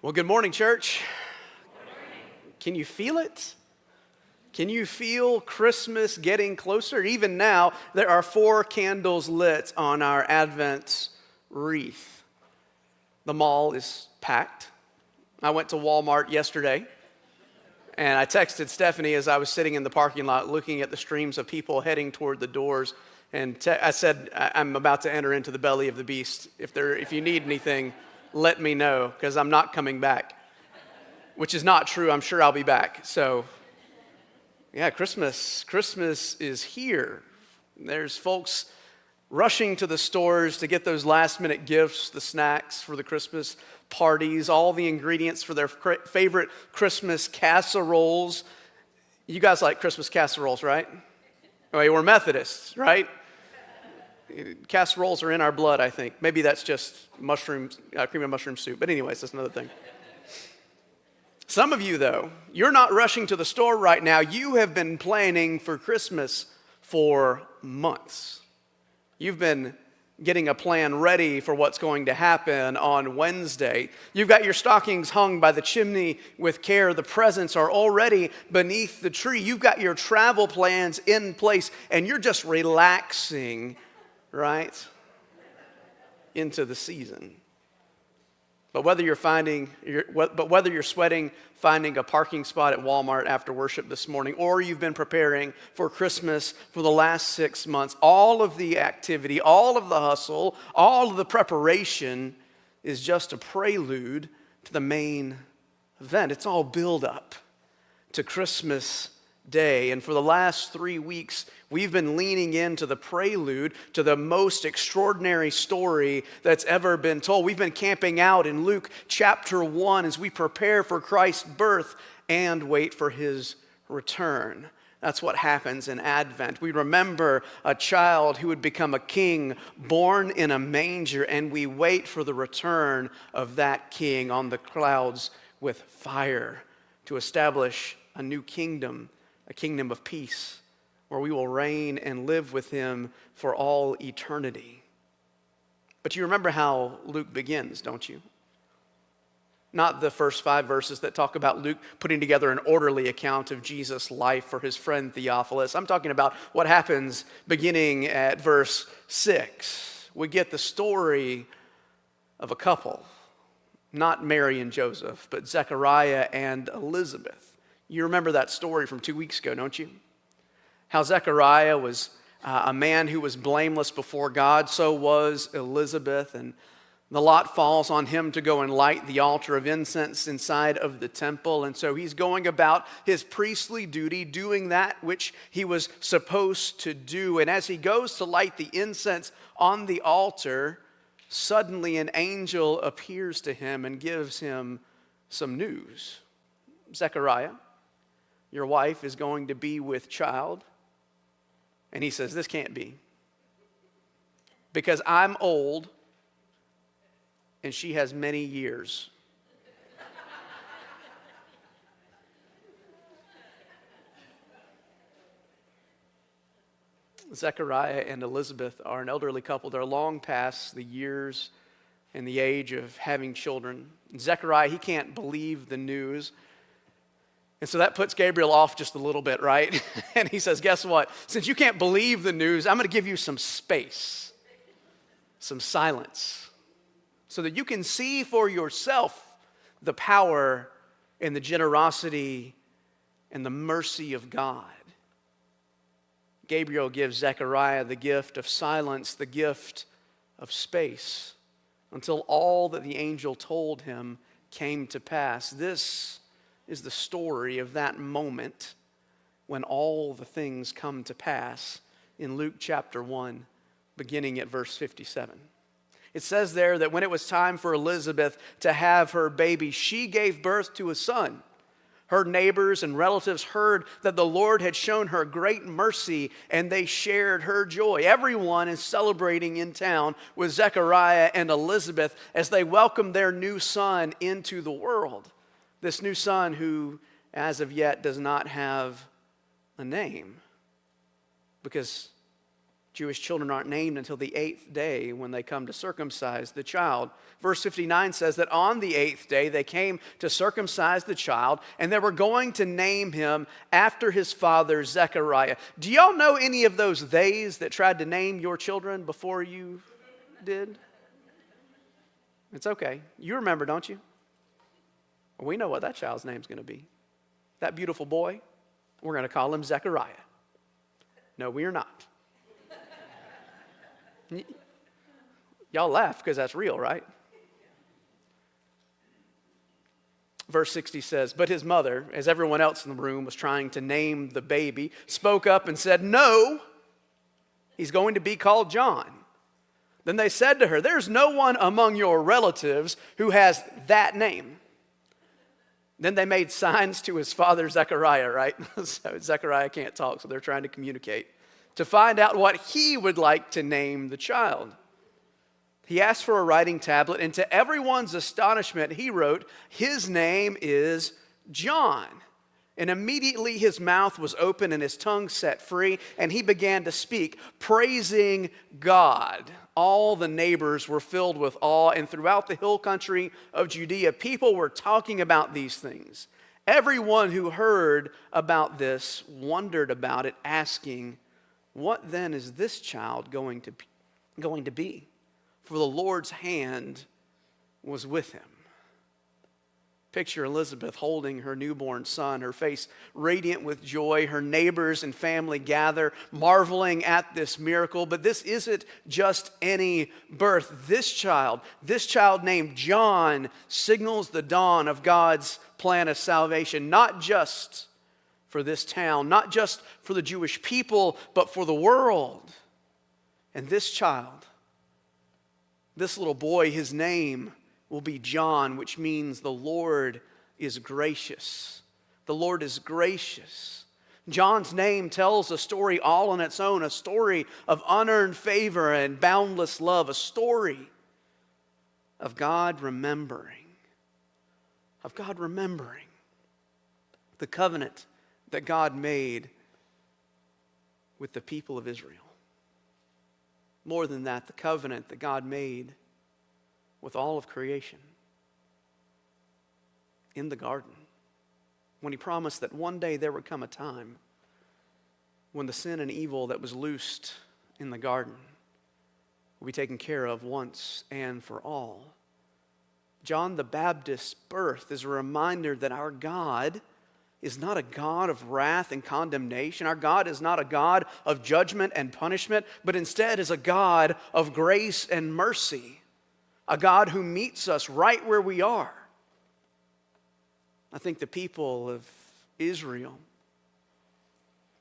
Well, good morning, church. Can you feel it? Can you feel Christmas getting closer? Even now, there are 4 candles lit on our Advent wreath. The mall is packed. I went to Walmart yesterday, and I texted Stephanie as I was sitting in the parking lot looking at the streams of people heading toward the doors, and I said, I'm about to enter into the belly of the beast. If you need anything, let me know, because I'm not coming back. Which is not true. I'm sure I'll be back. So, yeah, Christmas is here. There's folks rushing to the stores to get those last-minute gifts, the snacks for the Christmas parties, all the ingredients for their favorite Christmas casseroles. You guys like Christmas casseroles, right? Well, we're Methodists, right? Casseroles are in our blood, I think. Maybe that's just mushrooms, cream and mushroom soup. But anyways, that's another thing. Some of you, though, you're not rushing to the store right now. You have been planning for Christmas for months. You've been getting a plan ready for what's going to happen on Wednesday. You've got your stockings hung by the chimney with care. The presents are already beneath the tree. You've got your travel plans in place, and you're just relaxing right into the season. But whether you're sweating finding a parking spot at Walmart after worship this morning, or you've been preparing for Christmas for the last 6 months, all of the activity, all of the hustle, all of the preparation is just a prelude to the main event. It's all build up to Christmas Day. And for the last 3 weeks, we've been leaning into the prelude to the most extraordinary story that's ever been told. We've been camping out in Luke chapter 1 as we prepare for Christ's birth and wait for his return. That's what happens in Advent. We remember a child who would become a king born in a manger, and we wait for the return of that king on the clouds with fire to establish a new kingdom, a kingdom of peace, where we will reign and live with him for all eternity. But you remember how Luke begins, don't you? Not the first 5 verses that talk about Luke putting together an orderly account of Jesus' life for his friend Theophilus. I'm talking about what happens beginning at verse 6. We get the story of a couple, not Mary and Joseph, but Zechariah and Elizabeth. You remember that story from 2 weeks ago, don't you? How Zechariah was a man who was blameless before God, so was Elizabeth, and the lot falls on him to go and light the altar of incense inside of the temple, and so he's going about his priestly duty, doing that which he was supposed to do, and as he goes to light the incense on the altar, suddenly an angel appears to him and gives him some news. Zechariah, your wife is going to be with child. And he says, this can't be, because I'm old and she has many years. Zechariah and Elizabeth are an elderly couple. They're long past the years and the age of having children. Zechariah, he can't believe the news. And so that puts Gabriel off just a little bit, right? And he says, guess what? Since you can't believe the news, I'm going to give you some space, some silence, so that you can see for yourself the power and the generosity and the mercy of God. Gabriel gives Zechariah the gift of silence, the gift of space, until all that the angel told him came to pass. This is the story of that moment when all the things come to pass in Luke chapter 1, beginning at verse 57. It says there that when it was time for Elizabeth to have her baby, she gave birth to a son. Her neighbors and relatives heard that the Lord had shown her great mercy, and they shared her joy. Everyone is celebrating in town with Zechariah and Elizabeth as they welcome their new son into the world. This new son who, as of yet, does not have a name, because Jewish children aren't named until the 8th day when they come to circumcise the child. Verse 59 says that on the 8th day they came to circumcise the child, and they were going to name him after his father Zechariah. Do y'all know any of those theys that tried to name your children before you did? It's okay. You remember, don't you? We know what that child's name's going to be. That beautiful boy, we're going to call him Zechariah. No, we are not. Y'all laugh because that's real, right? Verse 60 says, but his mother, as everyone else in the room was trying to name the baby, spoke up and said, no, he's going to be called John. Then they said to her, there's no one among your relatives who has that name. Then they made signs to his father Zechariah, right? So Zechariah can't talk, so they're trying to communicate, to find out what he would like to name the child. He asked for a writing tablet, and to everyone's astonishment, he wrote, his name is John. And immediately his mouth was open and his tongue set free, and he began to speak, praising God. All the neighbors were filled with awe, and throughout the hill country of Judea, people were talking about these things. Everyone who heard about this wondered about it, asking, what then is this child going to be? For the Lord's hand was with him. Picture Elizabeth holding her newborn son, her face radiant with joy. Her neighbors and family gather, marveling at this miracle. But this isn't just any birth. This child named John, signals the dawn of God's plan of salvation, not just for this town, not just for the Jewish people, but for the world. And this child, this little boy, his name will be John, which means the Lord is gracious. The Lord is gracious. John's name tells a story all on its own, a story of unearned favor and boundless love, a story of God remembering the covenant that God made with the people of Israel. More than that, the covenant that God made with all of creation in the garden, when he promised that one day there would come a time when the sin and evil that was loosed in the garden will be taken care of once and for all. John the Baptist's birth is a reminder that our God is not a God of wrath and condemnation. Our God is not a God of judgment and punishment, but instead is a God of grace and mercy, a God who meets us right where we are. I think the people of Israel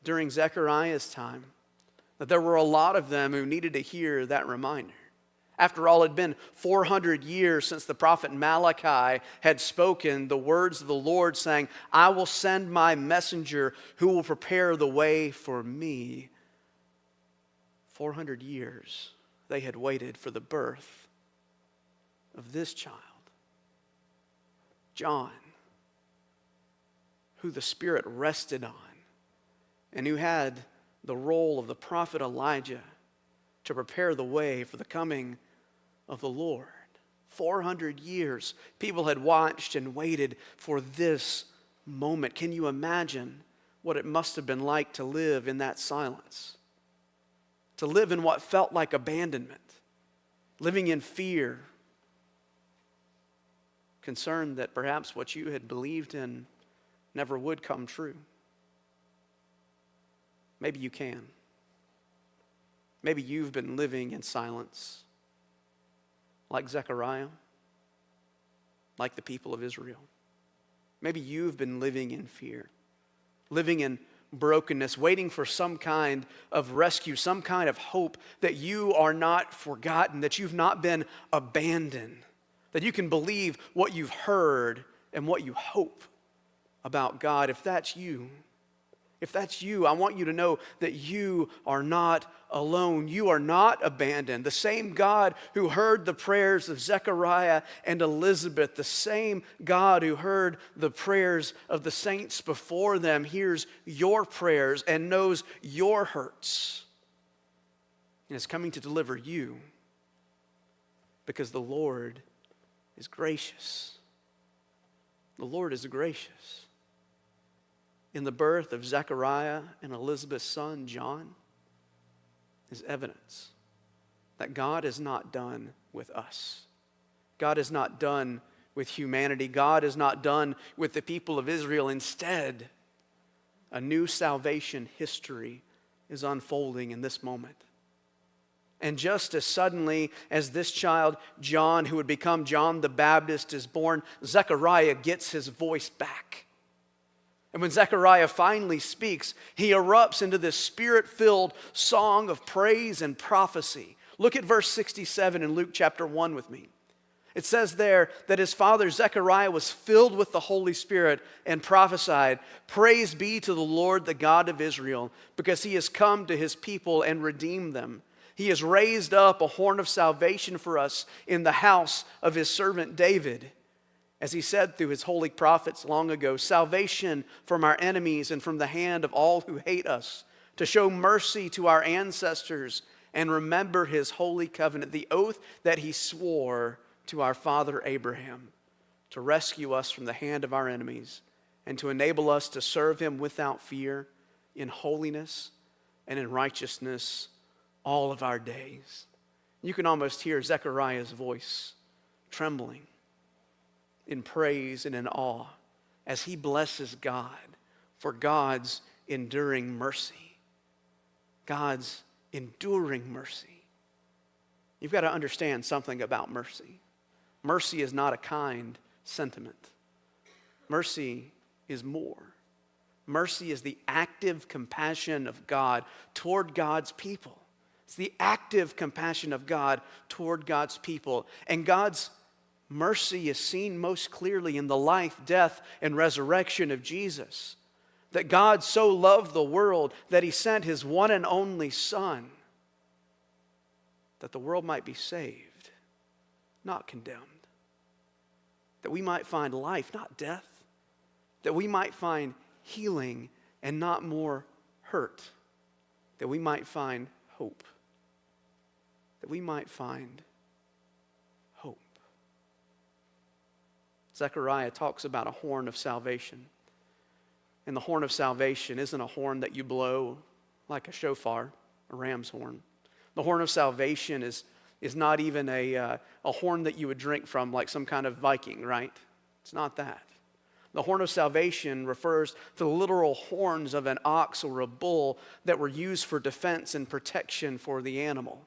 during Zechariah's time, that there were a lot of them who needed to hear that reminder. After all, it had been 400 years since the prophet Malachi had spoken the words of the Lord saying, I will send my messenger who will prepare the way for me. 400 years they had waited for the birth of this child, John, who the Spirit rested on and who had the role of the prophet Elijah to prepare the way for the coming of the Lord. 400 years, people had watched and waited for this moment. Can you imagine what it must have been like to live in that silence? To live in what felt like abandonment, living in fear, concerned that perhaps what you had believed in never would come true. Maybe you can. Maybe you've been living in silence, like Zechariah, like the people of Israel. Maybe you've been living in fear, living in brokenness, waiting for some kind of rescue, some kind of hope that you are not forgotten, that you've not been abandoned, that you can believe what you've heard and what you hope about God. If that's you, I want you to know that you are not alone. You are not abandoned. The same God who heard the prayers of Zechariah and Elizabeth, the same God who heard the prayers of the saints before them, hears your prayers and knows your hurts. and is coming to deliver you because the Lord is gracious. The Lord is gracious. In the birth of Zechariah and Elizabeth's son, John, is evidence that God is not done with us. God is not done with humanity. God is not done with the people of Israel. Instead, a new salvation history is unfolding in this moment. And just as suddenly as this child, John, who would become John the Baptist, is born, Zechariah gets his voice back. And when Zechariah finally speaks, he erupts into this spirit-filled song of praise and prophecy. Look at verse 67 in Luke chapter 1 with me. It says there that his father Zechariah was filled with the Holy Spirit and prophesied, "Praise be to the Lord, the God of Israel, because he has come to his people and redeemed them. He has raised up a horn of salvation for us in the house of his servant David. As he said through his holy prophets long ago, salvation from our enemies and from the hand of all who hate us, to show mercy to our ancestors and remember his holy covenant, the oath that he swore to our father Abraham, to rescue us from the hand of our enemies and to enable us to serve him without fear, in holiness and in righteousness all of our days." You can almost hear Zechariah's voice trembling in praise and in awe as he blesses God for God's enduring mercy. God's enduring mercy. You've got to understand something about mercy. Mercy is not a kind sentiment. Mercy is more. Mercy is the active compassion of God toward God's people. It's the active compassion of God toward God's people. And God's mercy is seen most clearly in the life, death, and resurrection of Jesus. That God so loved the world that he sent his one and only Son, that the world might be saved, not condemned. That we might find life, not death. That we might find healing and not more hurt. That we might find hope. That we might find hope. Zechariah talks about a horn of salvation. And the horn of salvation isn't a horn that you blow like a shofar, a ram's horn. The horn of salvation is not even a horn that you would drink from like some kind of Viking, right? It's not that. The horn of salvation refers to the literal horns of an ox or a bull that were used for defense and protection for the animal.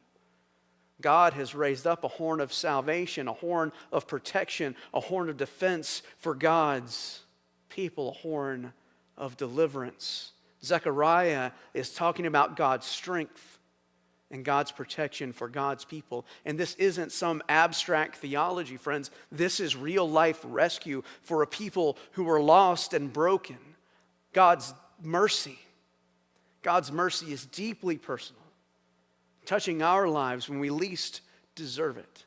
God has raised up a horn of salvation, a horn of protection, a horn of defense for God's people, a horn of deliverance. Zechariah is talking about God's strength and God's protection for God's people. And this isn't some abstract theology, friends. This is real life rescue for a people who are lost and broken. God's mercy is deeply personal, touching our lives when we least deserve it,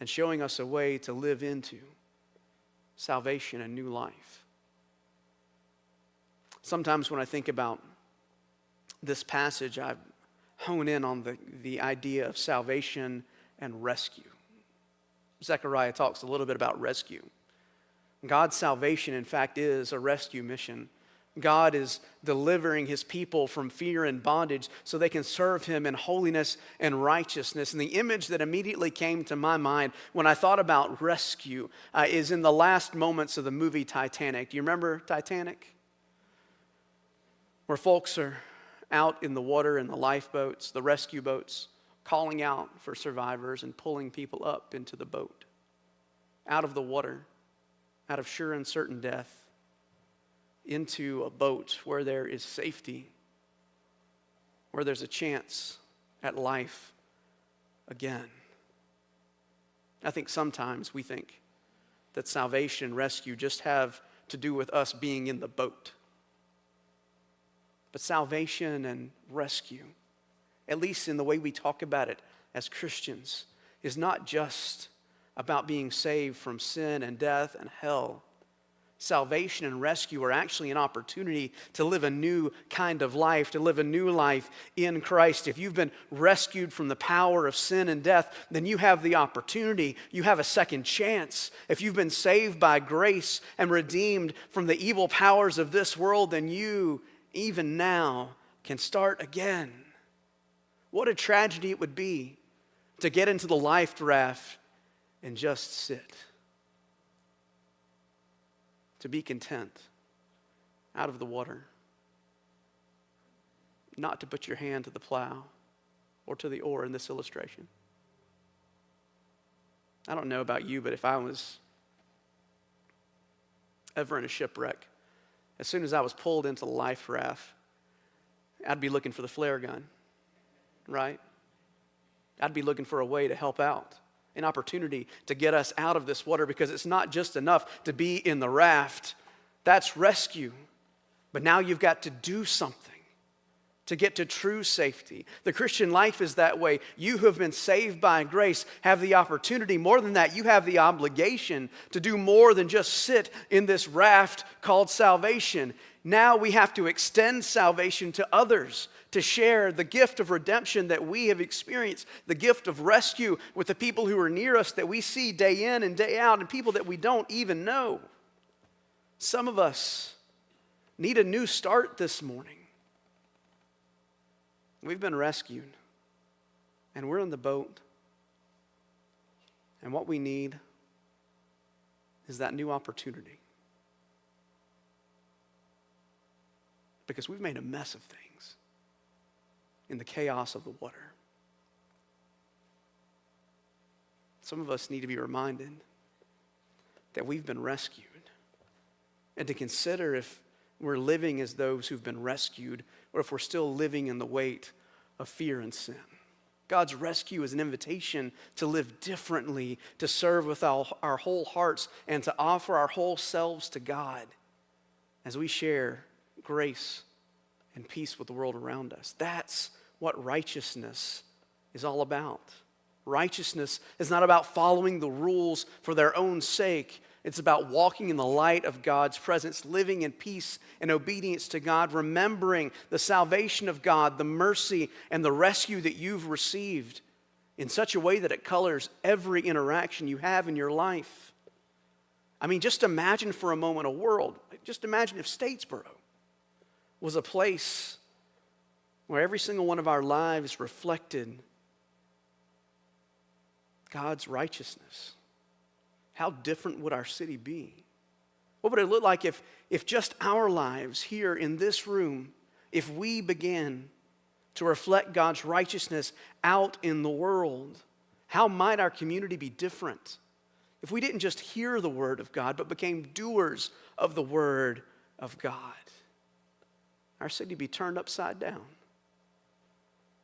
and showing us a way to live into salvation and new life. Sometimes when I think about this passage, I hone in on the idea of salvation and rescue. Zechariah talks a little bit about rescue. God's salvation, in fact, is a rescue mission. God is delivering his people from fear and bondage so they can serve him in holiness and righteousness. And the image that immediately came to my mind when I thought about rescue is in the last moments of the movie Titanic. Do you remember Titanic? Where folks are out in the water in the lifeboats, the rescue boats, calling out for survivors and pulling people up into the boat, out of the water, out of sure and certain death, into a boat where there is safety, where there's a chance at life again. I think sometimes we think that salvation and rescue just have to do with us being in the boat. But salvation and rescue, at least in the way we talk about it as Christians, is not just about being saved from sin and death and hell. salvation and rescue are actually an opportunity to live a new kind of life, to live a new life in Christ. If you've been rescued from the power of sin and death, then you have the opportunity, you have a second chance. If you've been saved by grace and redeemed from the evil powers of this world, then you, even now, can start again. What a tragedy it would be to get into the life raft and just sit. To be content out of the water. Not to put your hand to the plow or to the oar in this illustration. I don't know about you, but if I was ever in a shipwreck, as soon as I was pulled into the life raft, I'd be looking for the flare gun, right? I'd be looking for a way to help out, an opportunity to get us out of this water, because it's not just enough to be in the raft. That's rescue. But now you've got to do something to get to true safety. The Christian life is that way. You who have been saved by grace have the opportunity. More than that, you have the obligation to do more than just sit in this raft called salvation. Now we have to extend salvation to others, to share the gift of redemption that we have experienced, the gift of rescue with the people who are near us that we see day in and day out, and people that we don't even know. Some of us need a new start this morning. We've been rescued, and we're in the boat, and what we need is that new opportunity. Because we've made a mess of things in the chaos of the water. Some of us need to be reminded that we've been rescued, and to consider if we're living as those who've been rescued, or if we're still living in the weight of fear and sin. God's rescue is an invitation to live differently, to serve with our whole hearts, and to offer our whole selves to God as we share grace and peace with the world around us. That's what righteousness is all about. Righteousness is not about following the rules for their own sake. It's about walking in the light of God's presence, living in peace and obedience to God, remembering the salvation of God, the mercy and the rescue that you've received in such a way that it colors every interaction you have in your life. I mean, just imagine for a moment a world, just imagine if Statesboro was a place where every single one of our lives reflected God's righteousness. How different would our city be? What would it look like if just our lives here in this room, if we began to reflect God's righteousness out in the world? How might our community be different if we didn't just hear the word of God, but became doers of the word of God? Our city would be turned upside down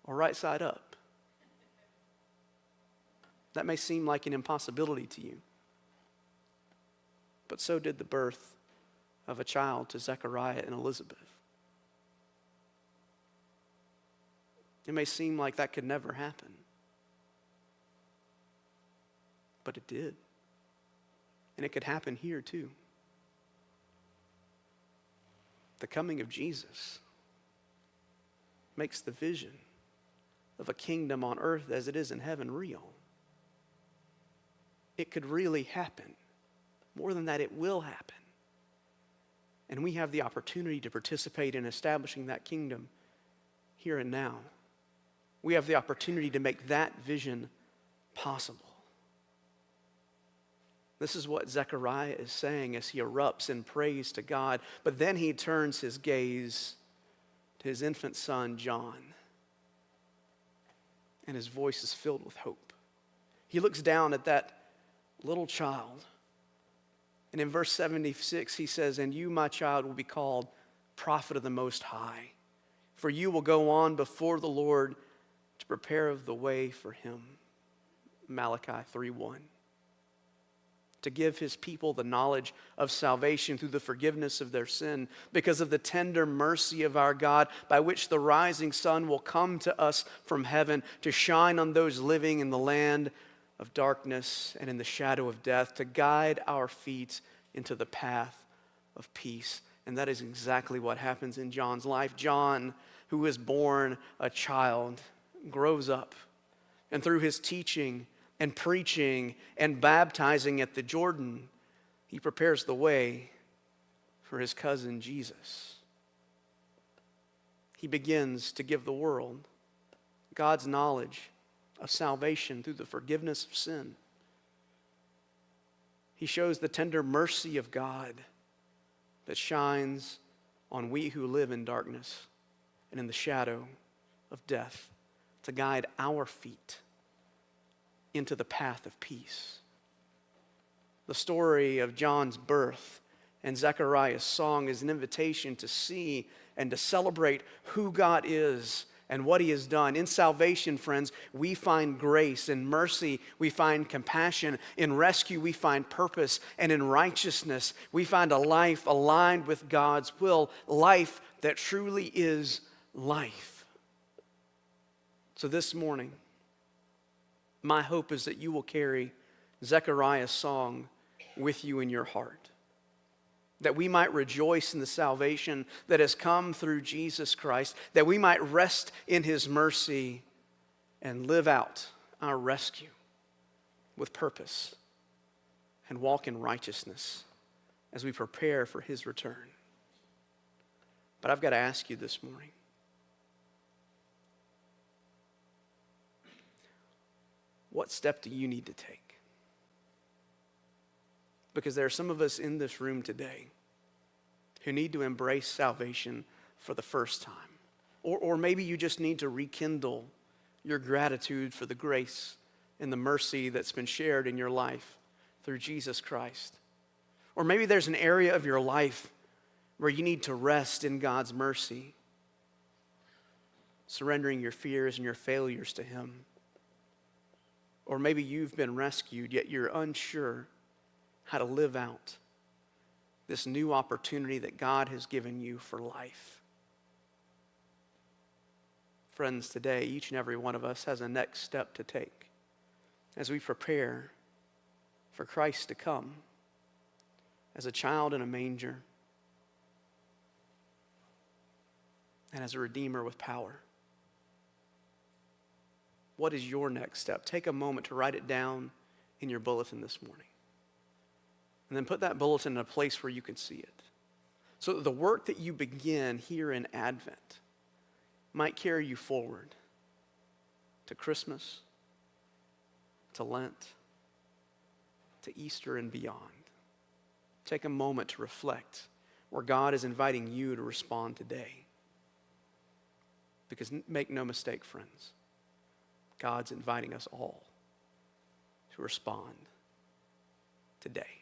or right side up. That may seem like an impossibility to you. But so did the birth of a child to Zechariah and Elizabeth. It may seem like that could never happen. But it did. And it could happen here too. The coming of Jesus makes the vision of a kingdom on earth as it is in heaven real. It could really happen. More than that, it will happen. And we have the opportunity to participate in establishing that kingdom here and now. We have the opportunity to make that vision possible. This is what Zechariah is saying as he erupts in praise to God. But then he turns his gaze to his infant son, John. And his voice is filled with hope. He looks down at that little child. And in verse 76, he says, "And you, my child, will be called prophet of the Most High. For you will go on before the Lord to prepare the way for him." Malachi 3:1. To give his people the knowledge of salvation through the forgiveness of their sin, because of the tender mercy of our God, by which the rising sun will come to us from heaven to shine on those living in the land of darkness and in the shadow of death, to guide our feet into the path of peace. And that is exactly what happens in John's life. John, who was born a child, grows up. And through his teaching and preaching and baptizing at the Jordan, he prepares the way for his cousin Jesus. He begins to give the world God's knowledge of salvation through the forgiveness of sin. He shows the tender mercy of God that shines on we who live in darkness and in the shadow of death to guide our feet into the path of peace. The story of John's birth and Zechariah's song is an invitation to see and to celebrate who God is and what he has done. In salvation, friends, we find grace. In mercy, we find compassion. In rescue, we find purpose. And in righteousness, we find a life aligned with God's will, life that truly is life. So this morning, my hope is that you will carry Zechariah's song with you in your heart, that we might rejoice in the salvation that has come through Jesus Christ, that we might rest in his mercy and live out our rescue with purpose and walk in righteousness as we prepare for his return. But I've got to ask you this morning, what step do you need to take? Because there are some of us in this room today who need to embrace salvation for the first time. Or maybe you just need to rekindle your gratitude for the grace and the mercy that's been shared in your life through Jesus Christ. Or maybe there's an area of your life where you need to rest in God's mercy, surrendering your fears and your failures to him. Or maybe you've been rescued, yet you're unsure how to live out this new opportunity that God has given you for life. Friends, today, each and every one of us has a next step to take as we prepare for Christ to come as a child in a manger and as a Redeemer with power. What is your next step? Take a moment to write it down in your bulletin this morning. And then put that bulletin in a place where you can see it. So that the work that you begin here in Advent might carry you forward to Christmas, to Lent, to Easter and beyond. Take a moment to reflect where God is inviting you to respond today. Because make no mistake, friends, God's inviting us all to respond today.